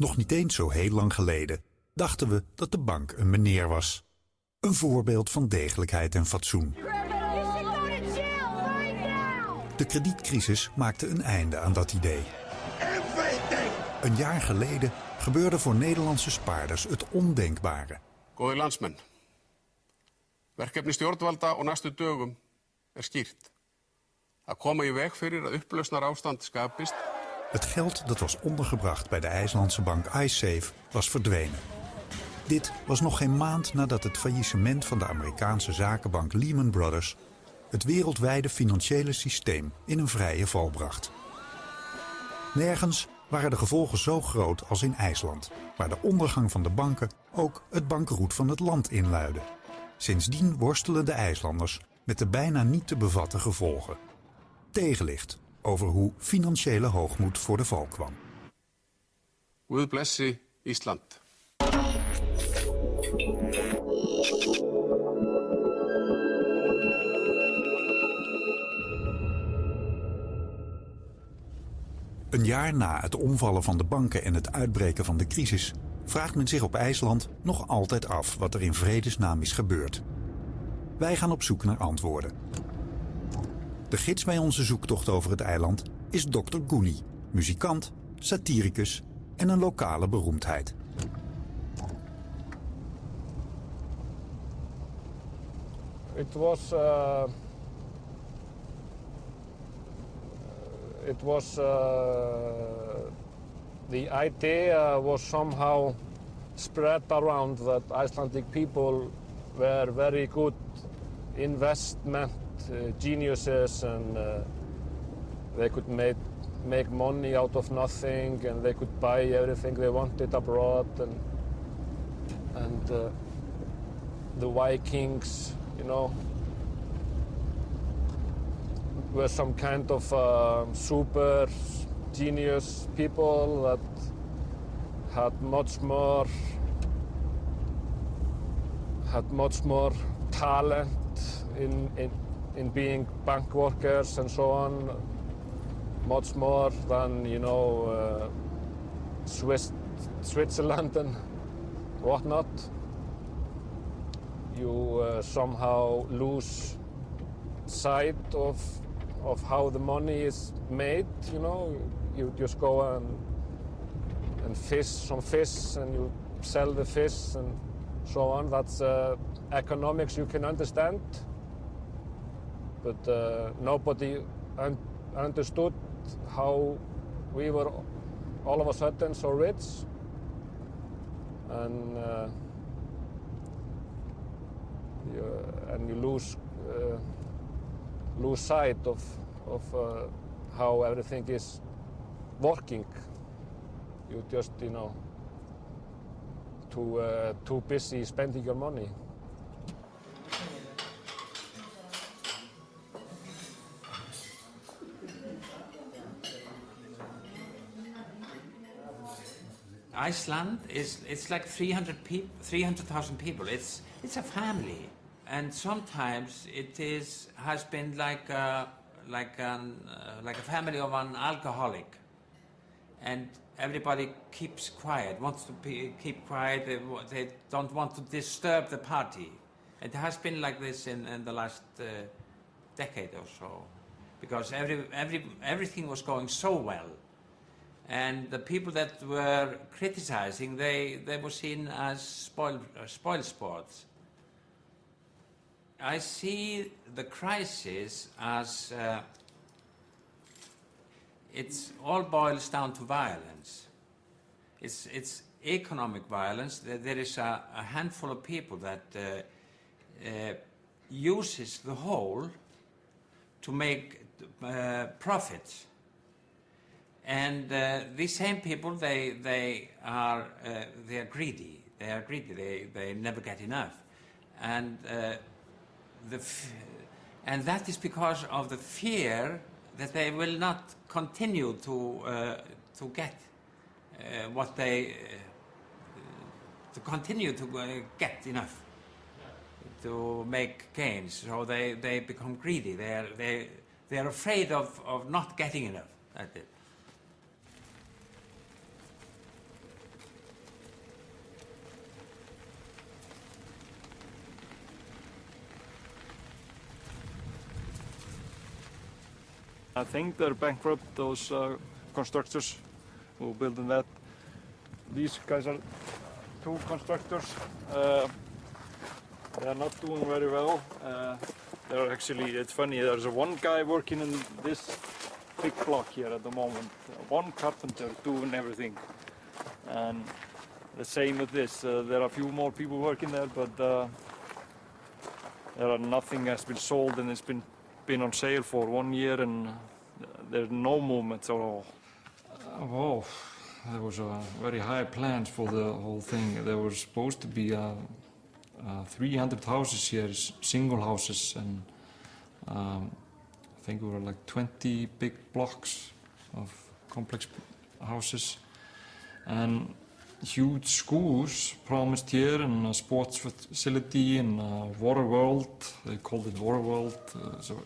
Nog niet eens zo heel lang geleden dachten we dat de bank een meneer was. Een voorbeeld van degelijkheid en fatsoen. De kredietcrisis maakte een einde aan dat idee. Een jaar geleden gebeurde voor Nederlandse spaarders het ondenkbare. Góðir landsmenn, verkefni stjórnvalda og næstu dögum skýrt. Að koma í veg fyrir að upplausnarástand skapist. Het geld dat was ondergebracht bij de IJslandse bank iSafe was verdwenen. Dit was nog geen maand nadat het faillissement van de Amerikaanse zakenbank Lehman Brothers het wereldwijde financiële systeem in een vrije val bracht. Nergens waren de gevolgen zo groot als in IJsland, waar de ondergang van de banken ook het bankroet van het land inluidde. Sindsdien worstelen de IJslanders met de bijna niet te bevatten gevolgen. Tegenlicht over hoe financiële hoogmoed voor de val kwam. Guð blessi Ísland. Een jaar na het omvallen van de banken en het uitbreken van de crisis vraagt men zich op IJsland nog altijd af wat er in vredesnaam is gebeurd. Wij gaan op zoek naar antwoorden. De gids bij onze zoektocht over het eiland is Dr. Guni, muzikant, satiricus en een lokale beroemdheid. The idea was somehow spread around that Icelandic people were very good investment geniuses, and they could make money out of nothing, and they could buy everything they wanted abroad, and the Vikings, you know, were some kind of super genius people that had much more talent in being bank workers and so on, much more than, you know, Switzerland and whatnot. You somehow lose sight of how the money is made, you know. You just go and fish some fish, and you sell the fish and so on. That's economics you can understand, but nobody understood how we were all of a sudden so rich, and you lose sight of how everything is working. You just, you know, too busy spending your money. Iceland it's like 300,000 people. It's a family, and sometimes has been like a family of an alcoholic, and everybody keeps quiet, wants to keep quiet. They don't want to disturb the party. It has been like this in the last decade or so, because everything was going so well. And the people that were criticizing, they were seen as spoil sports. I see the crisis as it's all boils down to violence. It's economic violence. There is a handful of people that uses the whole to make profits. And these same people, they are greedy. They are greedy. They never get enough, and that is because of the fear that they will not continue to get what they to continue to get enough to make gains. So they become greedy. They are afraid of not getting enough. That's it. I think they're bankrupt, those constructors who built that. These guys are two constructors. They are not doing very well. They're actually, it's funny, there's one guy working in this big block here at the moment. One carpenter doing everything. And the same with this. There are a few more people working there, but nothing has been sold, and it's been on sale for 1 year, and there's no movement at all. Well, there was very high plans for the whole thing. There was supposed to be 300 houses here, single houses, and I think we were like 20 big blocks of complex houses, and huge schools promised here, and a sports facility, and water world. They called it water world. So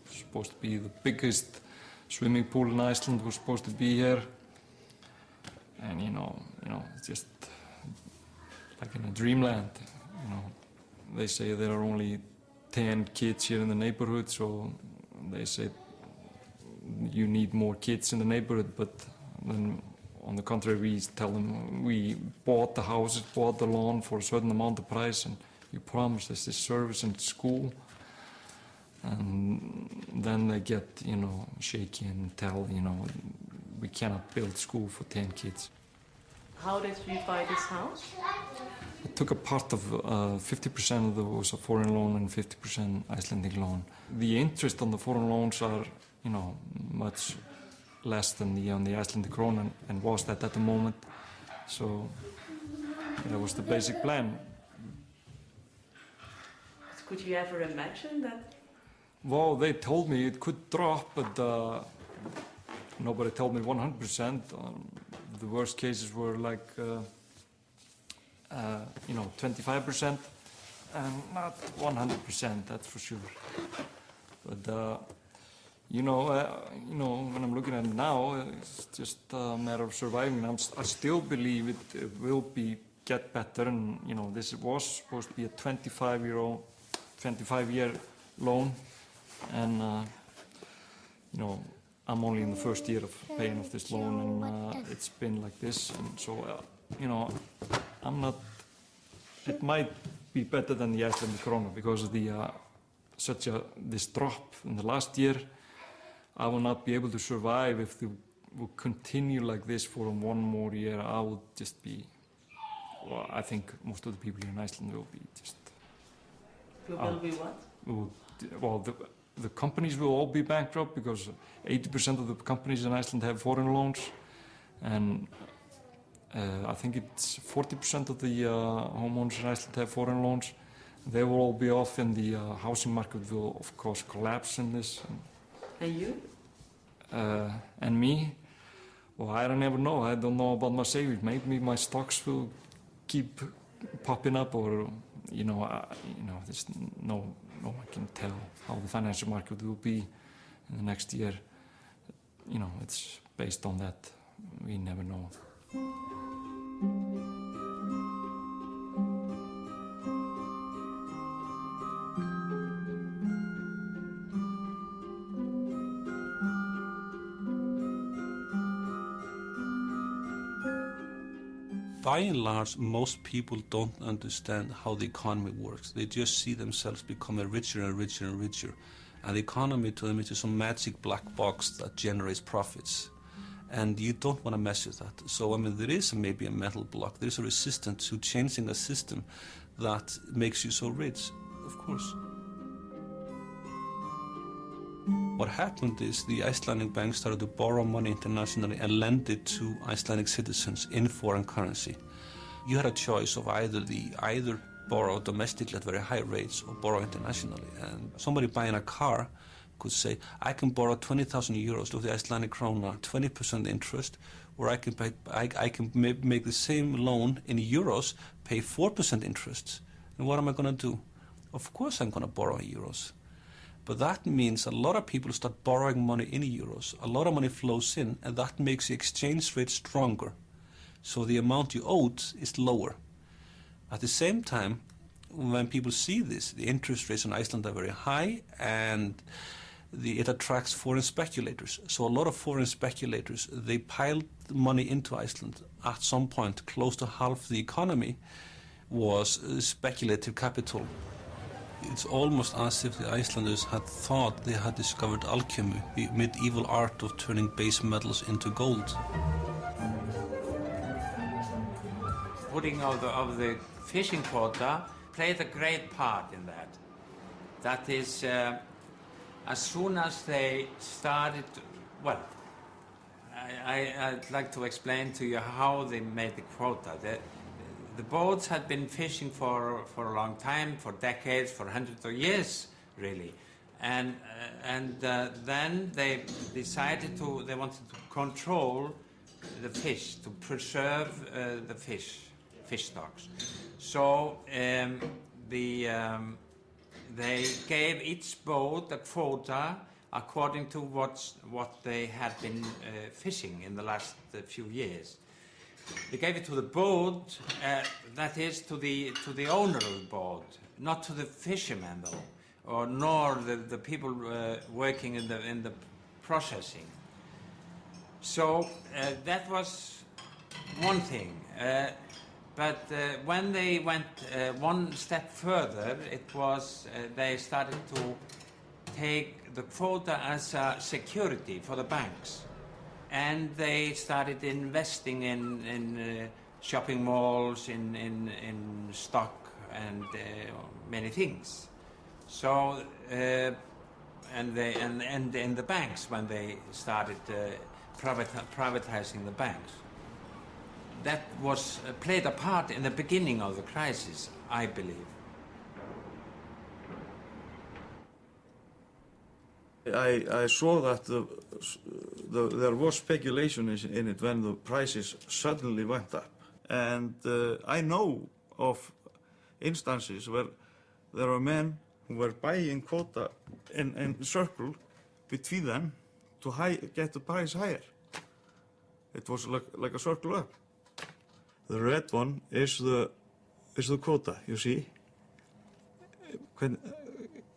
it's supposed to be the biggest swimming pool in Iceland. Was supposed to be here, and you know, it's just like in a dreamland. You know, they say there are only 10 kids here in the neighborhood, so they say you need more kids in the neighborhood, but then on the contrary, we tell them we bought the houses, bought the lawn for a certain amount of price, and you promised us this service and school. And then they get, shaky and tell, we cannot build school for 10 kids. How did you buy this house? I took a part of 50% of it was a foreign loan and 50% Icelandic loan. The interest on the foreign loans are, much less than on the Icelandic krona, and was that at the moment. So that was the basic plan. Could you ever imagine that? Well, they told me it could drop, but nobody told me 100%. The worst cases were like, 25%, and not 100%, that's for sure. But when I'm looking at it now, it's just a matter of surviving. I still believe it will get better, and this was supposed to be a 25-year loan, and I'm only in the first year of paying off this loan, and it's been like this, and so I'm not. It might be better than the Icelandic krona because of this drop in the last year. I will not be able to survive if they will continue like this for one more year. I will just be. Well, I think most of the people in Iceland will be just. You will be what? The companies will all be bankrupt because 80% of the companies in Iceland have foreign loans, and I think it's 40% of the homeowners in Iceland have foreign loans. They will all be off, and the housing market will, of course, collapse in this. And you? And me? Well, I don't ever know. I don't know about my savings. Maybe my stocks will keep popping up, or there's no one can tell how the financial market will be in the next year. It's based on that. We never know. By and large, most people don't understand how the economy works. They just see themselves becoming richer and richer and richer. And the economy to them is just some magic black box that generates profits. And you don't want to mess with that. So, there is maybe a mental block. There's a resistance to changing a system that makes you so rich, of course. What happened is the Icelandic banks started to borrow money internationally and lend it to Icelandic citizens in foreign currency. You had a choice of either borrow domestically at very high rates or borrow internationally. And somebody buying a car could say, I can borrow 20,000 euros to the Icelandic krona, 20% interest, or I can make the same loan in euros, pay 4% interest. And what am I going to do? Of course I'm going to borrow in euros. But that means a lot of people start borrowing money in euros. A lot of money flows in, and that makes the exchange rate stronger. So the amount you owed is lower. At the same time, when people see this, the interest rates in Iceland are very high, and it attracts foreign speculators. So a lot of foreign speculators, they piled money into Iceland. At some point, close to half the economy was speculative capital. It's almost as if the Icelanders had thought they had discovered alchemy, the medieval art of turning base metals into gold. Putting of the fishing quota played a great part in that. That is, as soon as they started, well, I'd like to explain to you how they made the quota. The boats had been fishing for a long time, for decades, for hundreds of years, really. And then they decided they wanted to control the fish, to preserve the fish stocks. So they gave each boat a quota according to what they had been fishing in the last few years. They gave it to the boat, that is to the owner of the boat, not to the fishermen though, nor the people working in the processing. So that was one thing. But when they went one step further, it was they started to take the quota as a security for the banks. And they started investing in shopping malls, in stock, and many things. So, and in the banks when they started privatizing the banks. That was played a part in the beginning of the crisis, I believe. I saw that there was speculation in it when the prices suddenly went up. And I know of instances where there were men who were buying quota in circle between them to get the price higher. It was like a circle up. The red one is the quota, you see. When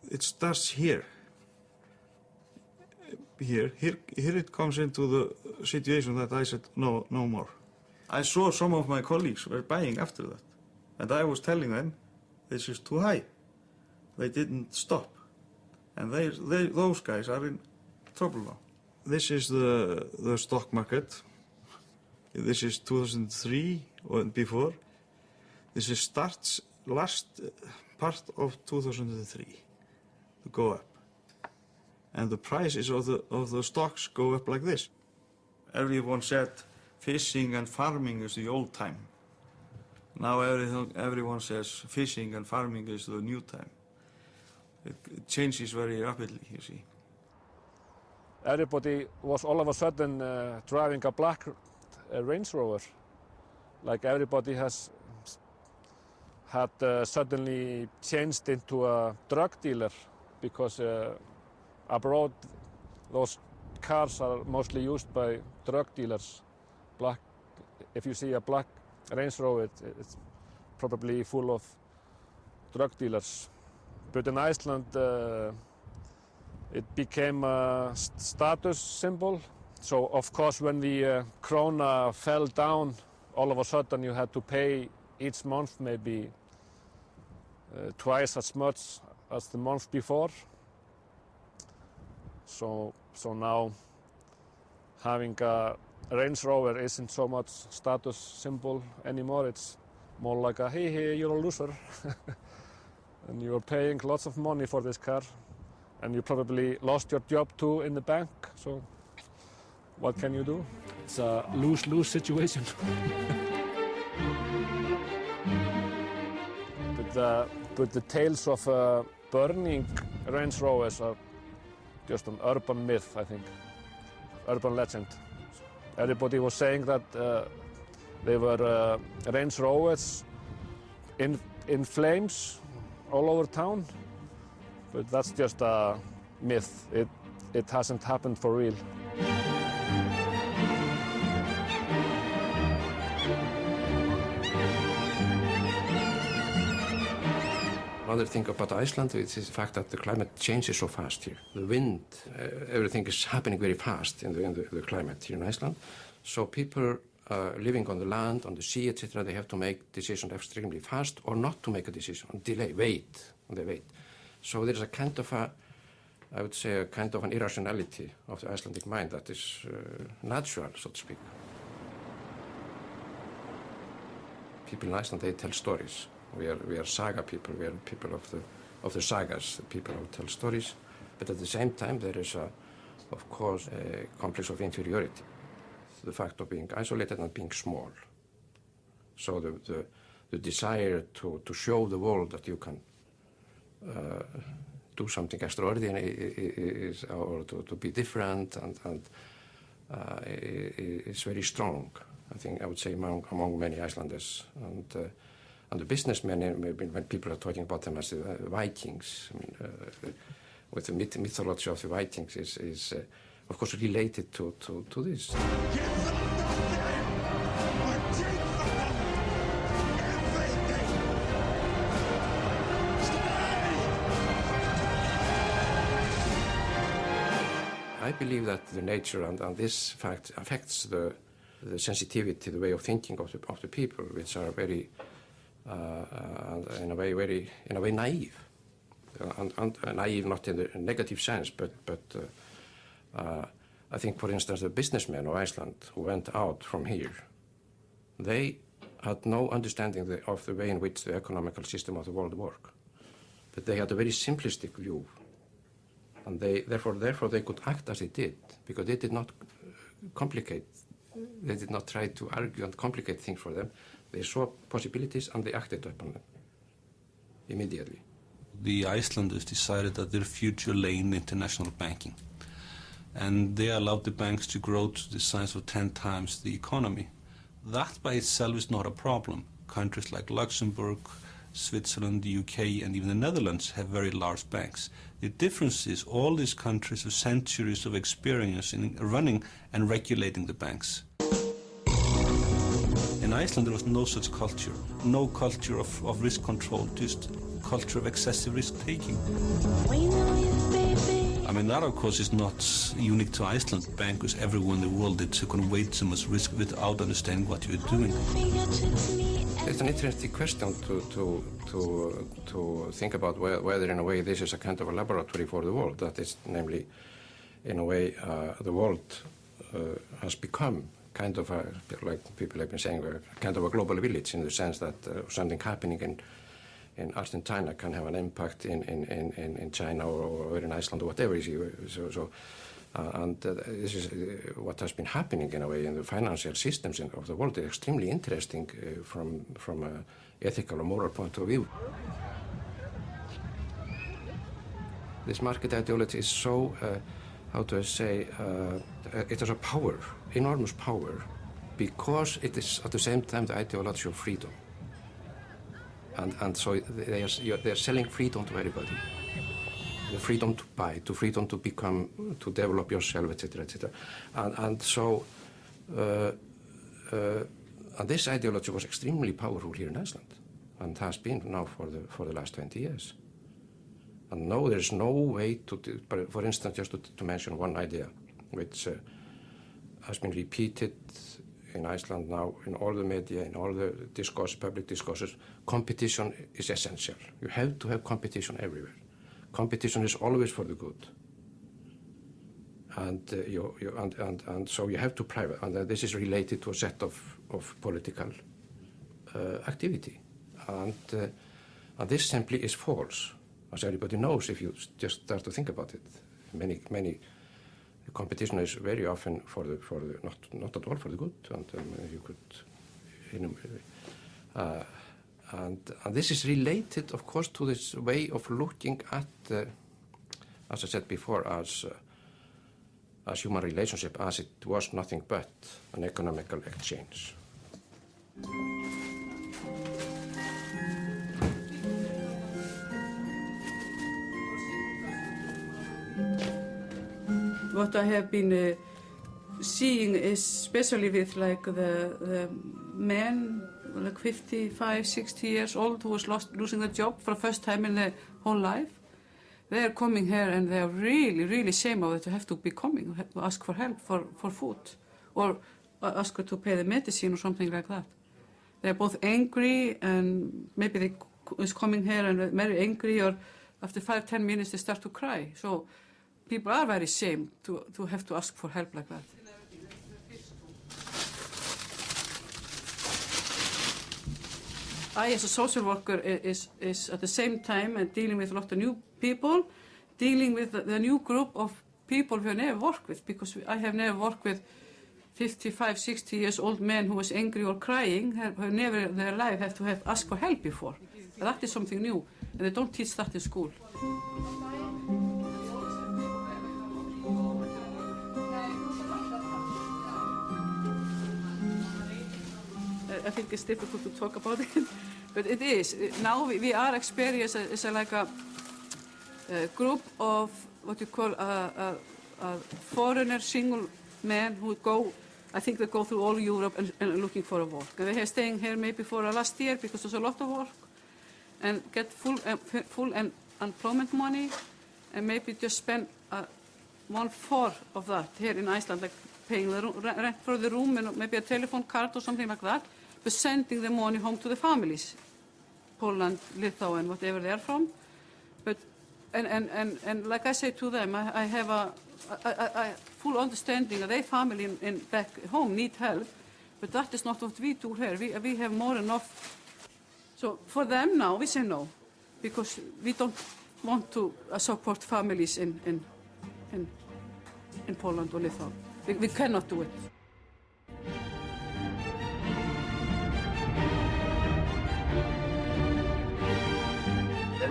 it starts here. Here it comes into the situation that I said no more. I saw some of my colleagues were buying after that, and I was telling them this is too high. They didn't stop, and those guys are in trouble now. This is the stock market. This is 2003 or before. This is starts last part of 2003 to go up. And the prices of the stocks go up like this. Everyone said fishing and farming is the old time. Now everyone says fishing and farming is the new time. It changes very rapidly, you see. Everybody was all of a sudden driving a black Range Rover. Like everybody had suddenly changed into a drug dealer because abroad, those cars are mostly used by drug dealers. If you see a black Range Rover, it's probably full of drug dealers. But in Iceland, it became a status symbol. So, of course, when the krona fell down, all of a sudden you had to pay each month maybe twice as much as the month before. So now having a Range Rover isn't so much status symbol anymore. It's more like a hey, you're a loser. And you're paying lots of money for this car. And you probably lost your job too in the bank. So what can you do? It's a lose-lose situation. But the tales of burning Range Rovers are just an urban myth, I think, urban legend. Everybody was saying that they were Range Rovers in flames all over town, but that's just a myth. It hasn't happened for real. Another thing about Iceland is the fact that the climate changes so fast here. The wind, everything is happening very fast in the climate here in Iceland. So people living on the land, on the sea, etc., they have to make decisions extremely fast or not to make a decision, delay, wait, and they wait. So there's a kind of I would say, a kind of an irrationality of the Icelandic mind that is natural, so to speak. People in Iceland, they tell stories. We are saga people. We are people of the sagas, the people who tell stories. But at the same time, there is, of course, a complex of inferiority. The fact of being isolated and being small. So the desire to show the world that you can do something extraordinary or to be different and is very strong. I think I would say among many Icelanders and the businessmen, when people are talking about them as the Vikings, I mean, with the mythology of the Vikings is of course related to this. I believe that the nature and this fact affects the sensitivity, the way of thinking of the people, which are very, in a way naive, and naive not in the negative sense, but I think, for instance, the businessmen of Iceland who went out from here, they had no understanding of the way in which the economical system of the world works, but they had a very simplistic view. And therefore they could act as they did, because they did not complicate, they did not try to argue and complicate things for them. They saw possibilities and they acted upon them immediately. The Icelanders decided that their future lay in international banking. And they allowed the banks to grow to the size of 10 times the economy. That by itself is not a problem. Countries like Luxembourg, Switzerland, the UK, and even the Netherlands have very large banks. The difference is all these countries have centuries of experience in running and regulating the banks. In Iceland there was no such culture, no culture of risk control, just culture of excessive risk-taking. I mean, that of course is not unique to Iceland. Bankers everywhere in the world, they took on way too much risk without understanding what you're doing. It's an interesting question to think about whether in a way this is a kind of a laboratory for the world, that is, namely, in a way, the world has become kind of a, like people have been saying, kind of a global village, in the sense that something happening in Argentina can have an impact in China or in Iceland or whatever. This is what has been happening in a way in the financial systems of the world. Is extremely interesting from an ethical or moral point of view. This market ideology is so, how do I say, it has a power, enormous power, because it is at the same time the ideology of freedom. And so they are selling freedom to everybody. The freedom to buy, the freedom to become, to develop yourself, etc., etc. And so, and this ideology was extremely powerful here in Iceland, and has been now for the last 20 years. And now there's no way to, for instance, just to mention one idea, which has been repeated in Iceland now in all the media, in all the discourse, public discourses. Competition is essential. You have to have competition everywhere. Competition is always for the good, and so you have to private, and this is related to a set of political activity, and this simply is false, as everybody knows if you just start to think about it. Many competition is very often for the not at all for the good, and you could, and this is related, of course, to this way of looking at, as I said before, as human relationship, as it was nothing but an economical exchange. What I have been seeing, especially with like the men like 55, 60 years old who was losing their job for the first time in their whole life. They are coming here and they are really, really ashamed of it to have to be coming, to ask for help for food or ask her to pay the medicine or something like that. They are both angry and maybe they is coming here and very angry, or after 5-10 minutes they start to cry. So people are very ashamed to have to ask for help like that. I, as a social worker, is at the same time dealing with a lot of new people, dealing with the new group of people who I never worked with, because I have never worked with 55, 60 years old men who was angry or crying, who never in their life have to have asked for help before. That is something new, and they don't teach that in school. I think it's difficult to talk about it, but it is. Now we are experiencing like a group of what you call a foreigner single men who go, I think they go through all Europe and looking for a work. And they are staying here maybe for last year because there's a lot of work, and get full employment money, and maybe just spend 1/4 of that here in Iceland, like paying the rent for the room and maybe a telephone card or something like that, but sending the money home to the families, Poland, Lithuania, whatever they are from. But and like I say to them, I have a full understanding that their family in back home need help, but that is not what we do here. We have more than enough. So for them now, we say no, because we don't want to support families in Poland or Lithuania. We cannot do it.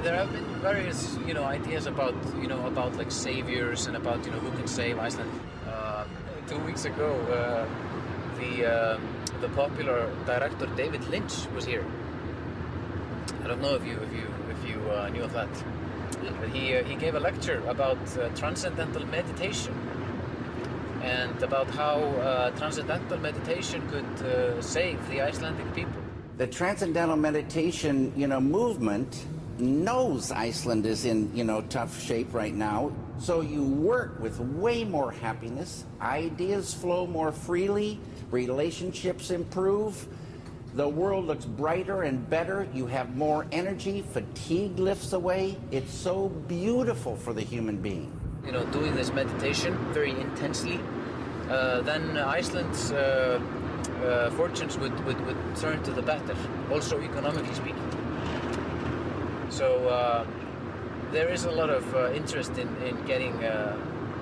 There have been various, ideas about like saviors and about, who can save Iceland. 2 weeks ago, the popular director David Lynch was here. I don't know if you knew of that. But he gave a lecture about transcendental meditation and about how transcendental meditation could save the Icelandic people. The transcendental meditation, movement knows Iceland is in, tough shape right now. So you work with way more happiness, ideas flow more freely, relationships improve, the world looks brighter and better, you have more energy, fatigue lifts away. It's so beautiful for the human being. Doing this meditation very intensely, then Iceland's fortunes would turn to the better, also economically speaking. So there is a lot of interest in getting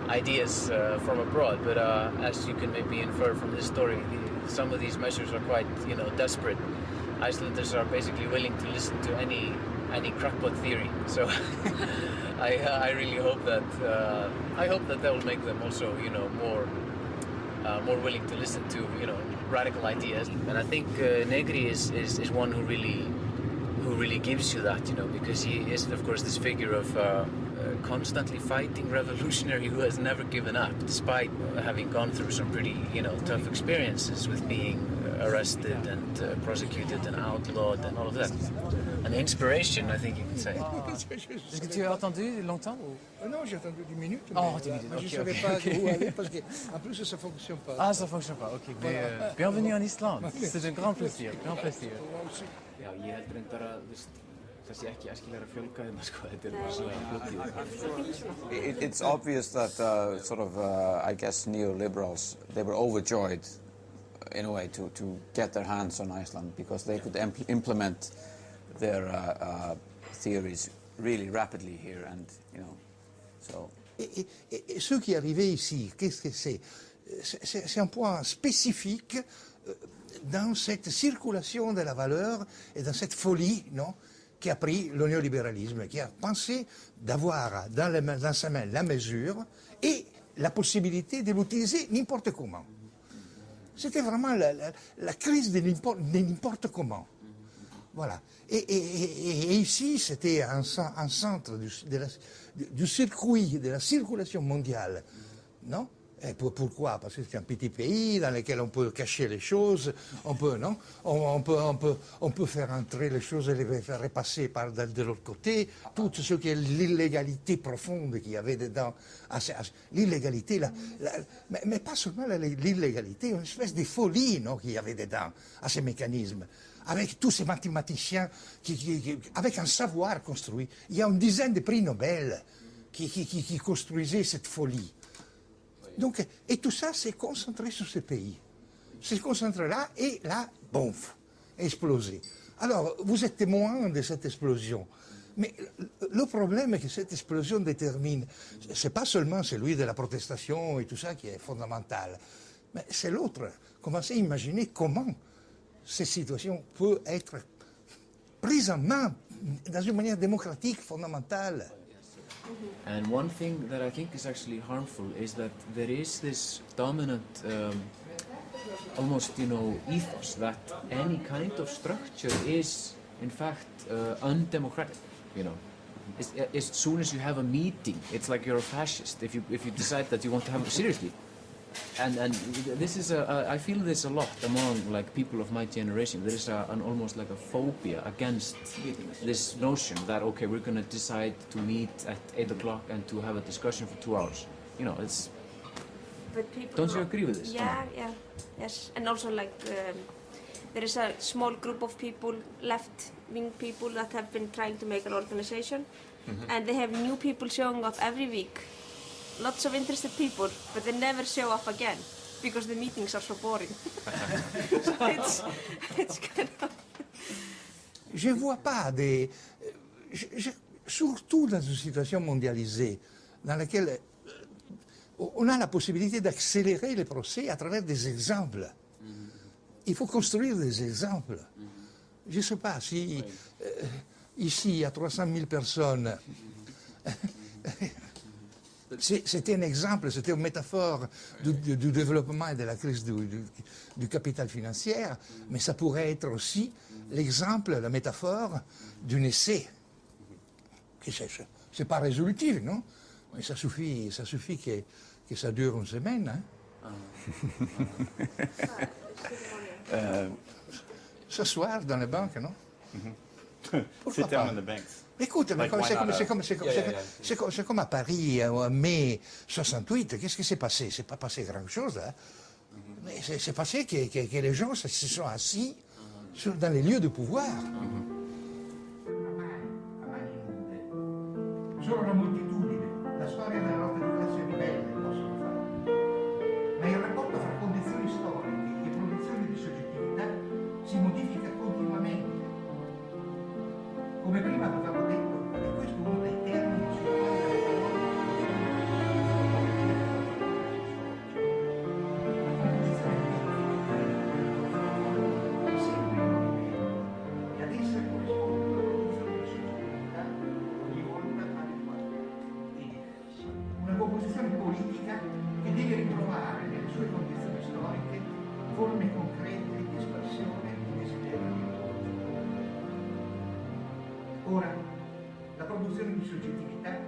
ideas from abroad, but as you can maybe infer from this story, some of these measures are quite, desperate. Icelanders are basically willing to listen to any crackpot theory. So I really hope that will make them also, more willing to listen to, radical ideas. And I think Negri is one who really gives you that, because he is, of course, this figure of constantly fighting revolutionary who has never given up, despite having gone through some pretty, tough experiences with being arrested and prosecuted and outlawed and all of that. An inspiration, I think you could say. Est-ce que tu as attendu longtemps ou... Non, j'ai attendu 10 minutes. Oh, 10 minutes, mais ok, je ne savais pas où aller parce qu'en plus ça ne fonctionne pas. Ah, ça ne fonctionne pas, ok. Mais bienvenue en Islande. C'est un grand plaisir, grand plaisir. Já, ég heldur reyndar að það sé ekki æskilegra að fjölga þeim, sko, þetta bara flókið. It's obvious that I guess neoliberals, they were overjoyed in a way to get their hands on Iceland because they could implement their theories really rapidly here, and so. Et ceux qui arrivaient ici, qu'est-ce que c'est? C'est un point spécifique dans cette circulation de la valeur et dans cette folie, non, qui a pris le néolibéralisme, qui a pensé d'avoir dans sa main la mesure et la possibilité de l'utiliser n'importe comment. C'était vraiment la crise de n'importe comment. Voilà. Et ici, c'était un centre du circuit, de la circulation mondiale, non? Et pourquoi? Parce que c'est un petit pays dans lequel on peut cacher les choses, on peut faire entrer les choses et les faire repasser de l'autre côté. Tout ce qui est l'illégalité profonde qu'il y avait dedans. L'illégalité, mais pas seulement l'illégalité, une espèce de folie, non, qu'il y avait dedans, à ces mécanismes. Avec tous ces mathématiciens, avec un savoir construit. Il y a une dizaine de prix Nobel qui construisaient cette folie. Donc, et tout ça s'est concentré sur ce pays. C'est concentré là et là, bouf, explosé. Alors, vous êtes témoin de cette explosion. Mais le problème est que cette explosion détermine, c'est pas seulement celui de la protestation et tout ça qui est fondamental, mais c'est l'autre. Commencez à imaginer comment cette situation peut être prise en main dans une manière démocratique fondamentale. And one thing that I think is actually harmful is that there is this dominant, almost, ethos that any kind of structure is, in fact, undemocratic. As soon as you have a meeting, it's like you're a fascist. If you decide that you want to have it seriously. And this is I feel this a lot among people of my generation. There is almost like a phobia against this notion that okay, we're going to decide to meet at 8 o'clock and to have a discussion for 2 hours. It's. But people. Don't you agree with this? Yeah, yes, and also there is a small group of people, left-wing people that have been trying to make an organization, and they have new people showing up every week. Lots of interested people, but they never show up again because the meetings are so boring. So it's kind of. Je ne vois pas surtout dans une situation mondialisée, dans laquelle on a la possibilité d'accélérer les procès à travers des exemples. Il faut construire des exemples. Je ne sais pas si ici il y a 300 000 personnes. C'était un exemple, c'était une métaphore du développement et de la crise du capital financier, mais ça pourrait être aussi l'exemple, la métaphore d'un essai. C'est pas résolutif, non? Mais ça suffit que ça dure une semaine. Ce soir, dans les banques, non? Sit down in the banks. Écoute, c'est comme à Paris en mai 68. Qu'est-ce qui s'est passé? C'est pas passé grand-chose, hein? Mais c'est passé que les gens se sont assis dans les lieux de pouvoir. Solo la moltitudine, la storia delle lotte di classe ribelle possono fare. Ma il rapporto fra condizioni storiche e produzione di soggettività si modifica continuamente. Come prima avevamo detto, e questo è uno dei termini sui quali una composizione politica che deve ritrovare nelle sue condizioni storiche forme concrete di espressione e desiderio di ora, la produzione di soggettività,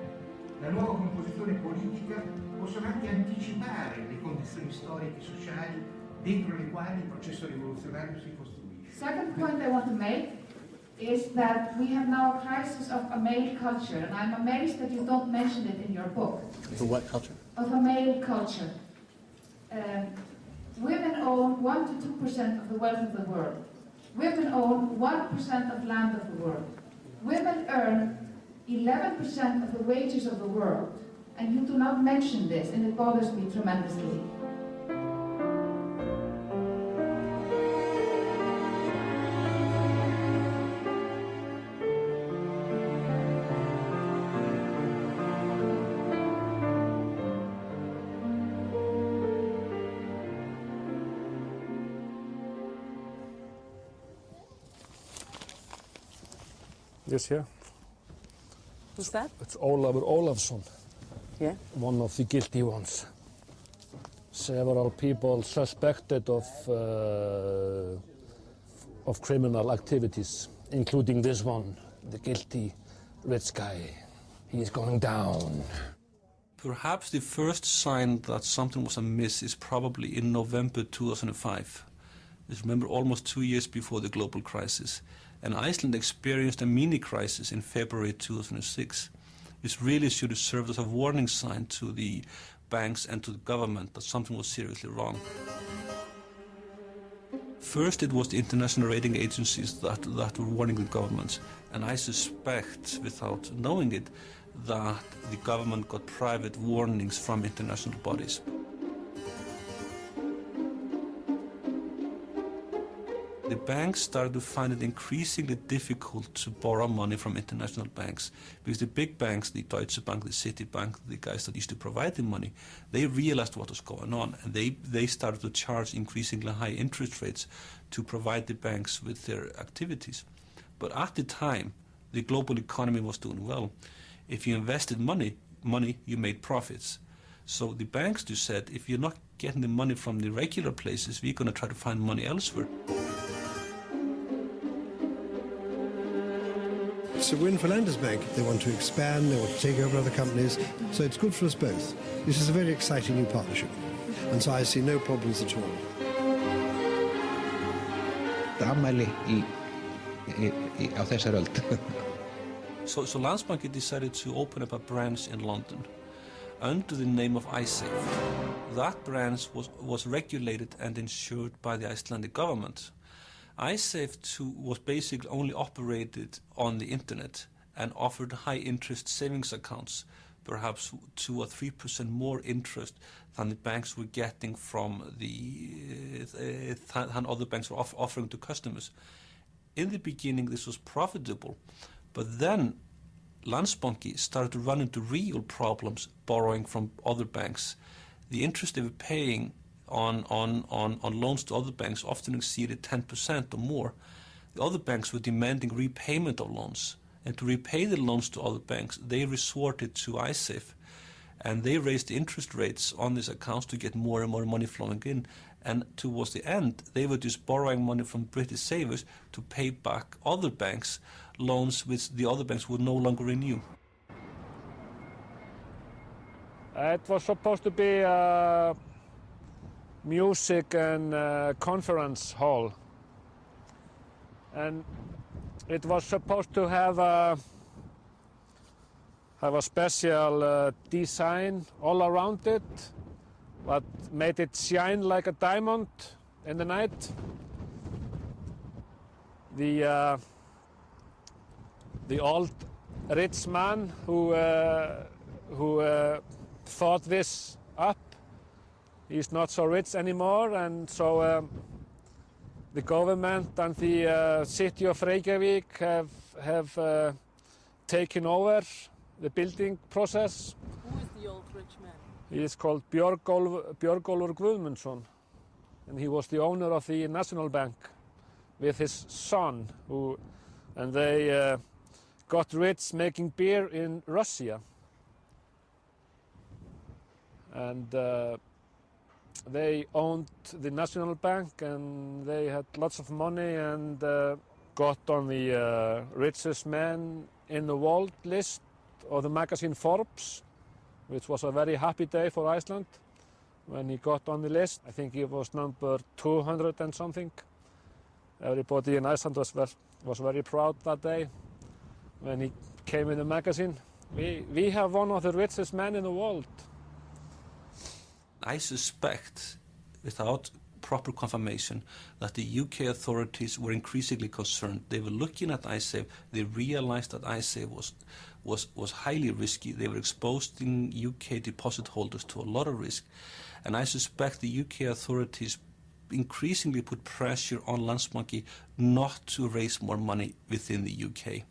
la nuova composizione politica possono anche anticipare le condizioni storiche e sociali dentro le quali il processo rivoluzionario si costruisce. Second point I want to make is that we have now a crisis of a male culture, and I'm amazed that you don't mention it in your book. The what culture? Of a male culture. Women own 1 to 2% of the wealth of the world. Women own 1% of land of the world. Women earn 11% of the wages of the world, and you do not mention this, and it bothers me tremendously. Yes, here. Who's that? It's Ólafur Ólafsson. Yeah. One of the guilty ones. Several people suspected of criminal activities, including this one, the guilty rich guy. He is going down. Perhaps the first sign that something was amiss is probably in November 2005. Just remember, almost 2 years before the global crisis. And Iceland experienced a mini crisis in February 2006, which really should have served as a warning sign to the banks and to the government that something was seriously wrong. First, it was the international rating agencies that were warning the governments, and I suspect, without knowing it, that the government got private warnings from international bodies. The banks started to find it increasingly difficult to borrow money from international banks because the big banks, the Deutsche Bank, the Citibank, the guys that used to provide the money, they realized what was going on, and they started to charge increasingly high interest rates to provide the banks with their activities. But at the time, the global economy was doing well. If you invested money, you made profits. So the banks just said, if you're not getting the money from the regular places, we're going to try to find money elsewhere. It's a win for Landesbank. They want to expand, they want to take over other companies, so it's good for us both. This is a very exciting new partnership, and so I see no problems at all. Afmæli á þessari öld. So Landsbanki decided to open up a branch in London under the name of iSafe. That branch was regulated and insured by the Icelandic government. iSafe was basically only operated on the internet and offered high-interest savings accounts, perhaps 2 or 3% more interest than the banks were getting from than other banks were offering to customers. In the beginning, this was profitable, but then Landsbanki started to run into real problems borrowing from other banks. The interest they were paying on loans to other banks often exceeded 10% or more. The other banks were demanding repayment of loans, and to repay the loans to other banks, they resorted to iSafe, and they raised the interest rates on these accounts to get more and more money flowing in. And towards the end, they were just borrowing money from British savers to pay back other banks' loans which the other banks would no longer renew. It was supposed to be music and conference hall, and it was supposed to have a special design all around it that made it shine like a diamond in the night. The old rich man who thought this up, he's not so rich anymore, and so the government and the city of Reykjavik have taken over the building process. Who is the old rich man? He is called Björgólfur Guðmundsson, and he was the owner of the National Bank with his son, and they got rich making beer in Russia. And they owned the National Bank, and they had lots of money, and got on the richest man in the world list of the magazine Forbes, which was a very happy day for Iceland when he got on the list. I think he was number 200 and something. Everybody in Iceland was very proud that day when he came in the magazine. We have one of the richest men in the world. I suspect, without proper confirmation, that the UK authorities were increasingly concerned. They were looking at iSafe. They realized that iSafe was highly risky. They were exposing UK deposit holders to a lot of risk. And I suspect the UK authorities increasingly put pressure on Landsbanki not to raise more money within the UK.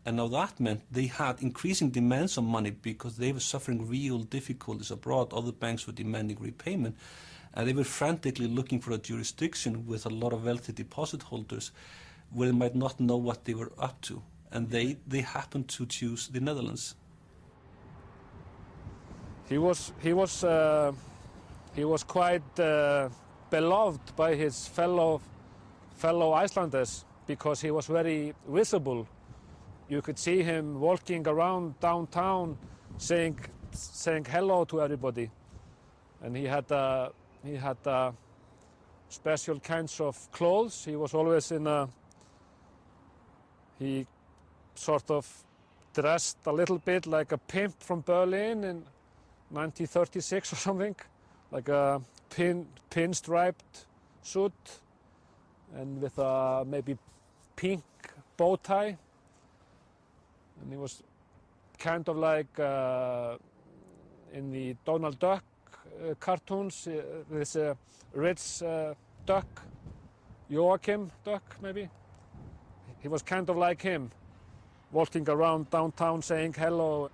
And now that meant they had increasing demands on money because they were suffering real difficulties abroad. Other banks were demanding repayment, and they were frantically looking for a jurisdiction with a lot of wealthy deposit holders where they might not know what they were up to. And they happened to choose the Netherlands. He was quite beloved by his fellow Icelanders because he was very visible. You could see him walking around downtown saying hello to everybody, and he had special kinds of clothes. He was always he sort of dressed a little bit like a pimp from Berlin in 1936 or something, like a pinstriped suit and with a maybe pink bow tie. And he was kind of like in the Donald Duck cartoons, this rich duck, Joachim Duck maybe. He was kind of like him, walking around downtown saying hello.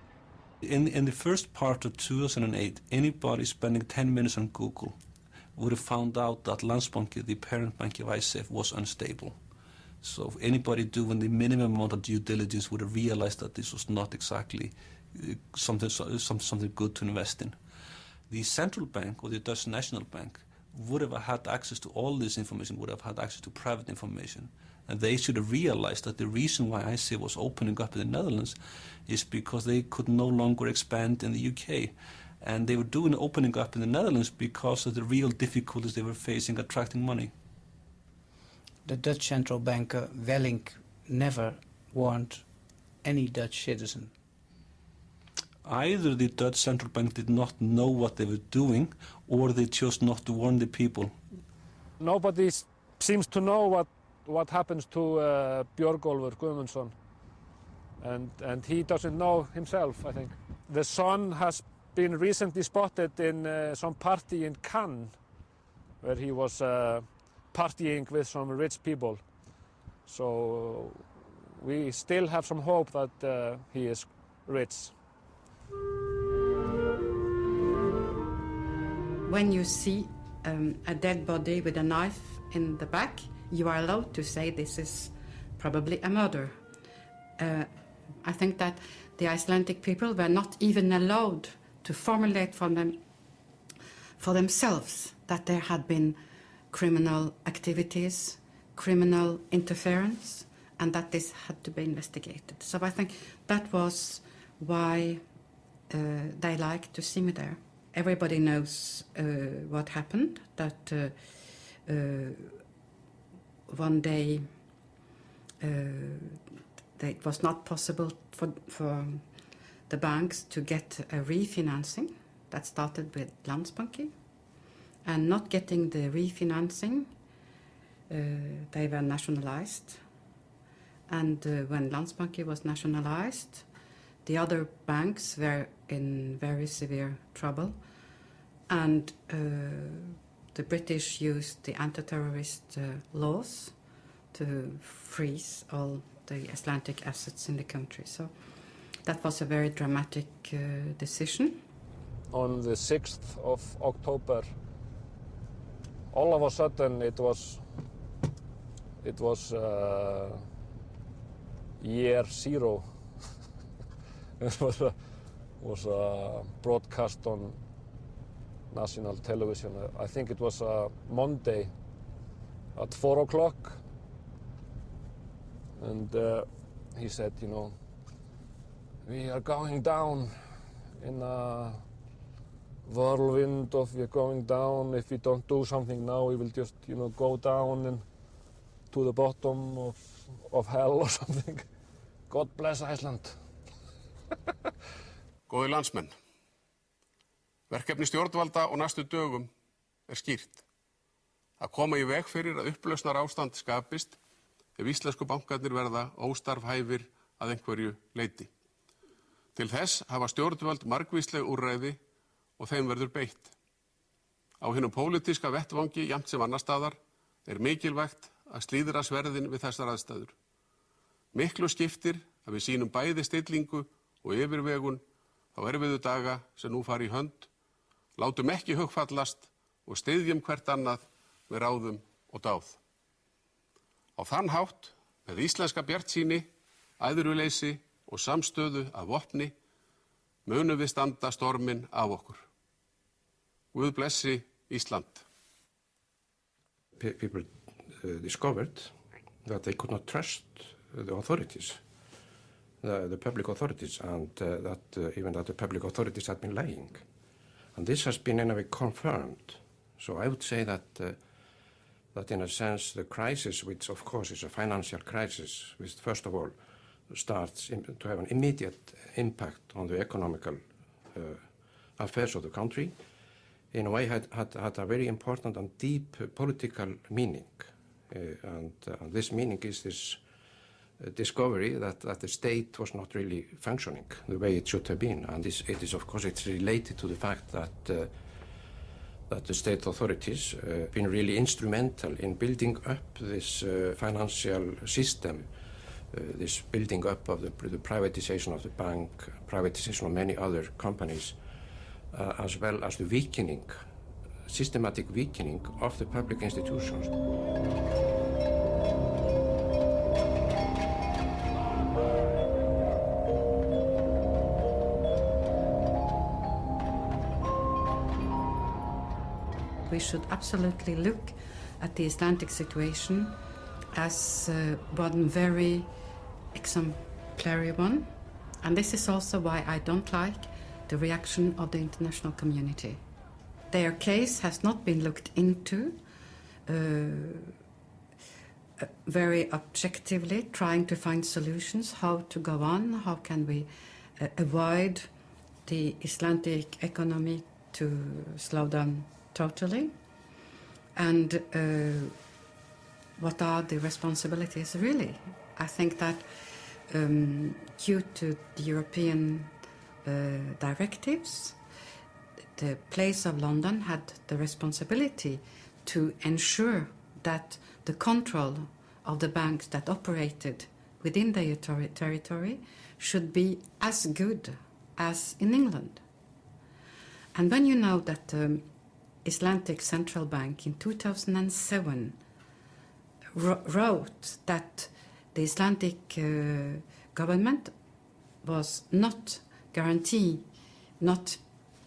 In the first part of 2008, anybody spending 10 minutes on Google would have found out that Landsbanki, the parent bank of ISAF, was unstable. So anybody doing the minimum amount of due diligence would have realized that this was not exactly something good to invest in. The central bank or the Dutch National Bank would have had access to all this information, would have had access to private information. And they should have realized that the reason why ISAF was opening up in the Netherlands is because they could no longer expand in the UK. And they were opening up in the Netherlands because of the real difficulties they were facing attracting money. The Dutch central banker Wellink never warned any Dutch citizen. Either the Dutch central bank did not know what they were doing, or they chose not to warn the people. Nobody seems to know what happens to Björgólfur Guðmundsson, and he doesn't know himself, I think. The son has been recently spotted in some party in Cannes, where he was partying with some rich people. So we still have some hope that he is rich. When you see a dead body with a knife in the back, you are allowed to say this is probably a murder. I think that the Icelandic people were not even allowed to formulate for themselves that there had been criminal activities, criminal interference, and that this had to be investigated. So I think that was why they liked to see me there. Everybody knows what happened, that one day it was not possible for the banks to get a refinancing. That started with Landsbanki. And not getting the refinancing, they were nationalized. And when Landsbanki was nationalized, the other banks were in very severe trouble. And the British used the anti-terrorist laws to freeze all the Icelandic assets in the country. So that was a very dramatic decision. On the 6th of October, all of a sudden it was year zero. It was a broadcast on national television. I think it was a Monday at 4 o'clock. And he said, you know, we are going down in a whirlwind of we're going down. If we don't do something now, we will just, you know, go down and to the bottom of hell or something. God bless Iceland. Góðir landsmenn, verkefni stjórnvalda á næstu dögum skýrt. Að koma í veg fyrir að upplausnar ástand skapist ef íslensku bankarnir verða óstarfhæfir að einhverju leyti. Til þess hafa stjórnvöld margvísleg úrræði og þeim verður beitt. Á hinum pólitíska vettvangi jafnt sem annar staðar mikilvægt að slíðra sverðin við þessar aðstæður. Miklu skiptir að við sýnum bæði stillingu og yfirvegun þá erfiðu daga sem nú fara í hönd, látum ekki hugfallast og styðjum hvert annað með ráðum og dáð. Á þann hátt, með íslenska bjartsýni, æðruleysi og samstöðu af vopni, munum við standa storminn af okkur. Guð blessi Ísland. People discovered that they could not trust the authorities. the public authorities, and even that the public authorities had been lying. And this has been in a way confirmed. So I would say that that in a sense the crisis, which of course is a financial crisis, which first of all starts to have an immediate impact on the economical affairs of the country, in a way had a very important and deep political meaning. And this meaning is this discovery that the state was not really functioning the way it should have been. And it is of course it's related to the fact that that the state authorities been really instrumental in building up this financial system, this building up of the privatization of the bank, privatization of many other companies, as well as the weakening, systematic weakening of the public institutions. We should absolutely look at the Icelandic situation as one very exemplary one. And this is also why I don't like the reaction of the international community. Their case has not been looked into very objectively, trying to find solutions, how to go on, how can we avoid the Icelandic economy to slow down totally, and what are the responsibilities really? I think that due to the European directives, the place of London had the responsibility to ensure that the control of the banks that operated within their territory should be as good as in England. And when you know that Icelandic Central Bank in 2007 wrote that the Icelandic government was not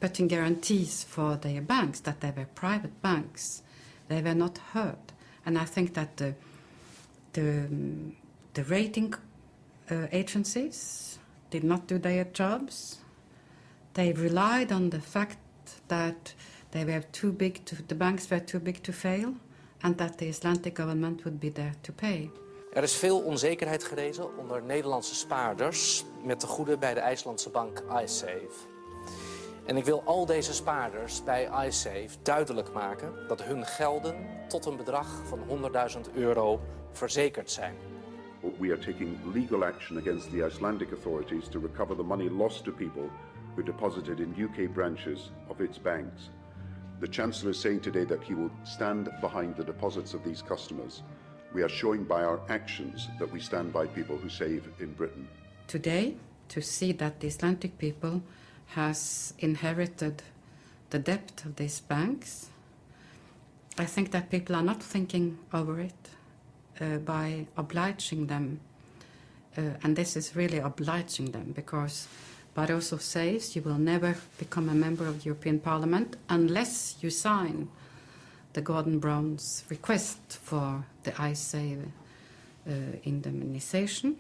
putting guarantees for their banks, that they were private banks, they were not heard. And I think that the rating agencies did not do their jobs. They relied on the fact that they were too big the banks were too big to fail, and that the Icelandic government would be there to pay. Er is veel onzekerheid gerezen onder Nederlandse spaarders met tegoeden bij de IJslandse bank iSafe. En ik wil al deze spaarders bij iSafe duidelijk maken dat hun gelden tot een bedrag van €100.000 verzekerd zijn. We are taking legal action against the Icelandic authorities to recover the money lost to people who deposited in UK branches of its banks. The Chancellor is saying today that he will stand behind the deposits of these customers. We are showing by our actions that we stand by people who save in Britain. Today, to see that the Icelandic people has inherited the debt of these banks, I think that people are not thinking over it by obliging them. And this is really obliging them, because Barroso says you will never become a member of the European Parliament unless you sign the Gordon Brown's request for the iSafe indemnisation.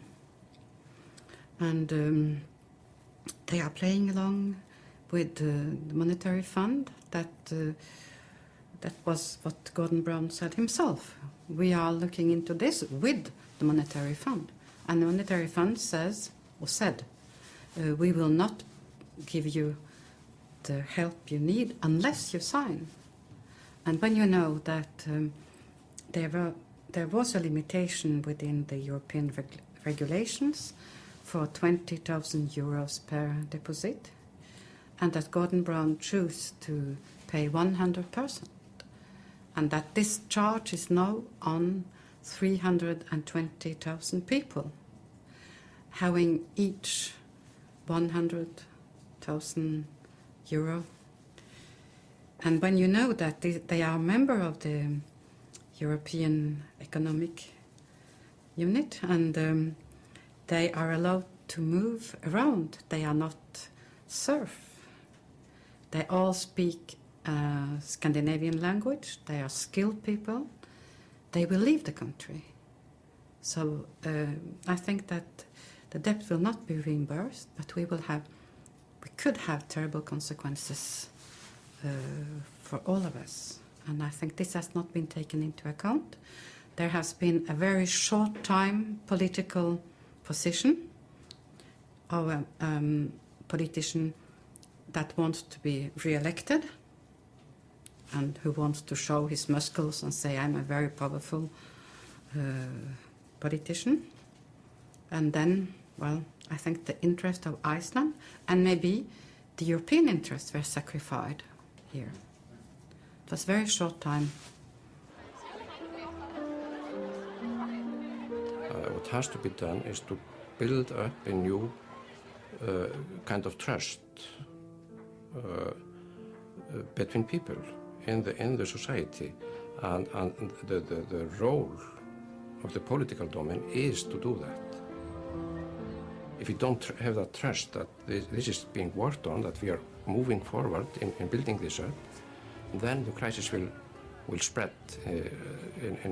And they are playing along with the monetary fund. That was what Gordon Brown said himself. We are looking into this with the monetary fund. And the monetary fund said, we will not give you the help you need unless you sign. And when you know that there was a limitation within the European regulations for €20,000 per deposit, and that Gordon Brown chose to pay 100%, and that this charge is now on 320,000 people, having each €100,000. And when you know that they are a member of the European Economic Unit, and they are allowed to move around, they are not serf. They all speak Scandinavian language, they are skilled people, they will leave the country. So I think that The debt will not be reimbursed, but we could have terrible consequences for all of us. And I think this has not been taken into account. There has been a very short time political position of a politician that wants to be re-elected and who wants to show his muscles and say, I'm a very powerful politician. And then, well, I think the interest of Iceland and maybe the European interests were sacrificed here. It was a very short time. What has to be done is to build up a new kind of trust between people in the society, and the role of the political domain is to do that. If we don't have that trust that this is being worked on, that we are moving forward in building this up, then the crisis will spread, and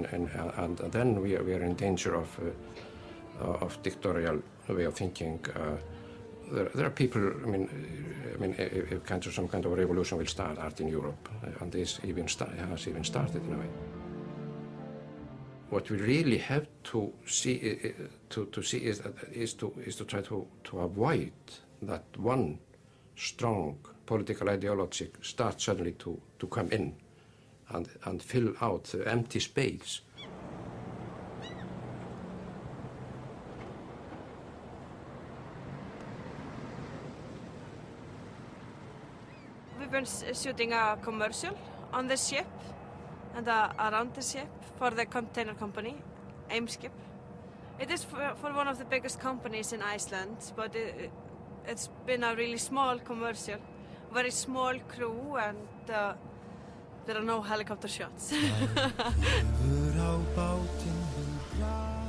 then we are in danger of dictatorial way of thinking. There are people. I mean, some kind of revolution will start in Europe, and this has even started in a way. What we really have to see is to try to avoid that one strong political ideology starts suddenly to come in and fill out the empty space. We've been shooting a commercial on the ship and around the ship for the container company, Eimskip. It is for one of the biggest companies in Iceland, but it's been a really small commercial, very small crew, and there are no helicopter shots.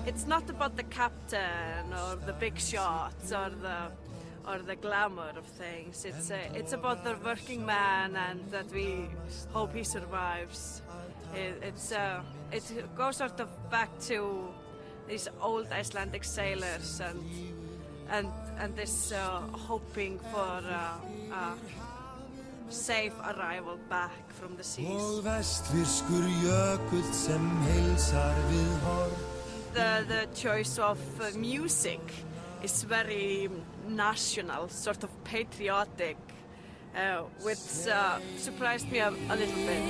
It's not about the captain or the big shots or the glamour of things. It's about the working man, and that we hope he survives. It goes sort of back to these old Icelandic sailors and this hoping for a safe arrival back from the seas. The choice of music is very national, sort of patriotic, which surprised me a little bit.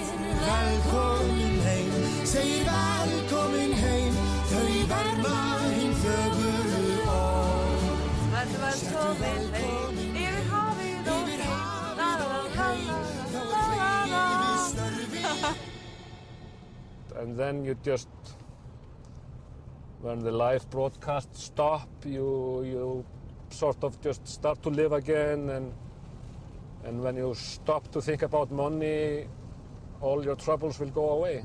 Velkomin heim, segir velkomin heim, þau verma hin fögru orð. Velkomin heim, yfir hafið og heim, la la la la la la. And then you just, when the live broadcast stop, you sort of just start to live again, and when you stop to think about money, all your troubles will go away.